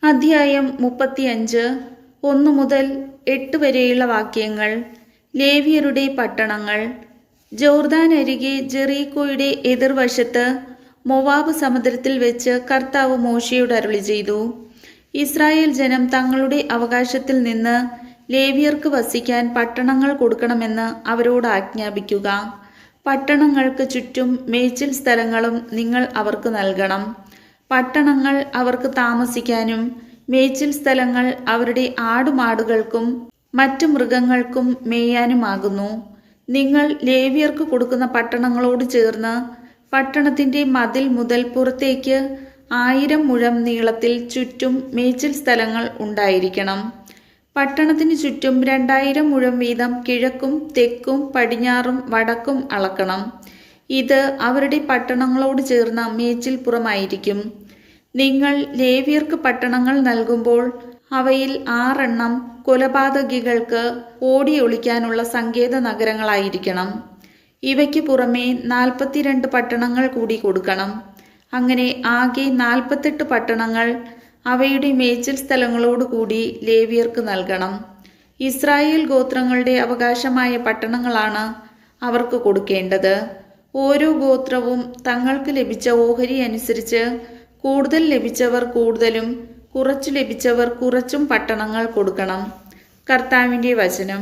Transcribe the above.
അധ്യായം 35 1 മുതൽ 8 വരെയുള്ള വാക്യങ്ങൾ. ലേവ്യരുടെ പട്ടണങ്ങൾ. ജോർദാൻ അരികെ ജെറീക്കോയുടെ എതിർവശത്ത് മോവാബ് സമുദ്രത്തിൽ വെച്ച് കർത്താവ് മോശെയോട് അരുളിച്ചെയ്തു. ഇസ്രായേൽ ജനം തങ്ങളുടെ അവകാശത്തിൽ നിന്ന് ലേവ്യർക്ക് വസിക്കാൻ പട്ടണങ്ങൾ കൊടുക്കണമെന്ന് അവരോട് ആജ്ഞാപിക്കുക. പട്ടണങ്ങൾക്ക് ചുറ്റും മേച്ചിൽ സ്ഥലങ്ങളും നിങ്ങൾ അവർക്ക് നൽകണം. പട്ടണങ്ങൾ അവർക്ക് താമസിക്കാനും മേച്ചിൽ സ്ഥലങ്ങൾ അവരുടെ ആടുമാടുകൾക്കും മറ്റു മൃഗങ്ങൾക്കും മേയാനുമാകുന്നു. നിങ്ങൾ ലേവ്യർക്ക് കൊടുക്കുന്ന പട്ടണങ്ങളോട് ചേർന്ന് പട്ടണത്തിൻ്റെ മതിൽ മുതൽ പുറത്തേക്ക് 1000 മുഴം നീളത്തിൽ ചുറ്റും മേച്ചിൽ സ്ഥലങ്ങൾ ഉണ്ടായിരിക്കണം. പട്ടണത്തിന് ചുറ്റും 2000 മുഴം വീതം കിഴക്കും തെക്കും പടിഞ്ഞാറും വടക്കും അളക്കണം. ഇത് അവരുടെ പട്ടണങ്ങളോട് ചേർന്ന മേച്ചിൽ പുറമായിരിക്കും. നിങ്ങൾ ലേവ്യർക്ക് പട്ടണങ്ങൾ നൽകുമ്പോൾ അവയിൽ 6 കൊലപാതകികൾക്ക് ഓടിയൊളിക്കാനുള്ള സങ്കേത നഗരങ്ങളായിരിക്കണം. ഇവയ്ക്ക് പുറമെ 42 പട്ടണങ്ങൾ കൂടി കൊടുക്കണം. അങ്ങനെ ആകെ 48 പട്ടണങ്ങൾ അവയുടെ മേച്ചിൽ സ്ഥലങ്ങളോടുകൂടി ലേവ്യർക്ക് നൽകണം. ഇസ്രായേൽ ഗോത്രങ്ങളുടെ അവകാശമായ പട്ടണങ്ങളാണ് അവർക്ക് കൊടുക്കേണ്ടത്. ഓരോ ഗോത്രവും തങ്ങൾക്ക് ലഭിച്ച ഓഹരി അനുസരിച്ച് കൂടുതൽ ലഭിച്ചവർ കൂടുതലും കുറച്ചു ലഭിച്ചവർ കുറച്ചും പട്ടണങ്ങൾ കൊടുക്കണം. കർത്താവിൻ്റെ വചനം.